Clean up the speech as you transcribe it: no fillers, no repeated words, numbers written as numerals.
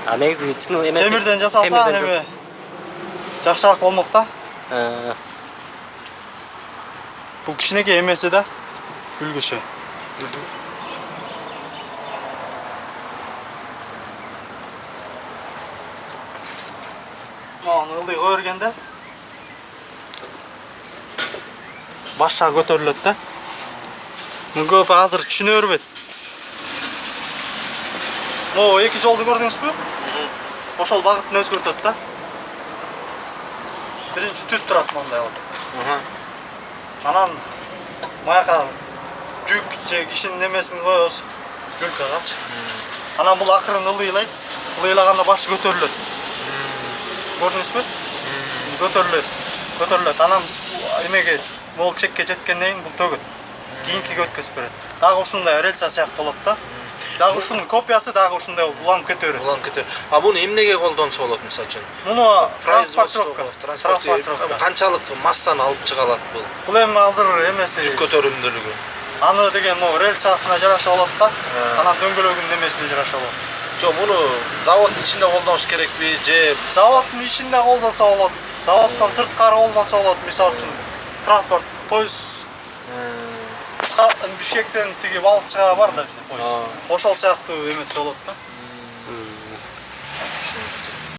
А негизи чын эмес. Темирден жасалса, неме жакшыраак болмок да. Бул кичинекей эмеси да. Үлгүчү. Мана ылдый кое бергенде башка көтөрүлөт да. Көп азыр түшүнө бербейт. О, эки жолду көрдүңүзбү? Ошол багытын өзгөртөт да. Биринчи түз турат мындай болуп. Анан маяка жүк же кишинин немесин коебуз люлькагачы. Анан бул акырын ылыйлайт. Ылыйлаганда башы көтөрүлөт. Көрдүңүзбү? Көтөрүлөт. Анан эмеге могул чекке жеткенден кийин бул төгөт. Кийинкиге өткөзүп берет. Дагы ушундай рельса сыяктуу болот да. Дагы ушунун копиясы дагы ушундай уланып кете берет. А буну эмнеге колдонсо болот мисалы үчүн? Муну транспортировка. Канчалык массаны алып чыга алат бул? Бул эми азыр эмеси Жүк көтөрүмдүүлүгү. Аны деген могу рельсасына жараша болот да. Анан дөңгөлөгүнүн немесине жараша болот. Жок, муну заводдун ичинде колдонуш керекпи же Заводдун ичинде колдонсо болот. Заводдон сырткары колдонсо болот. Мисалы үчүн транспорт поезд Бишкектен тиги балыкчыга бар да бизде поезд. Ошол сыяктуу эмес болот да.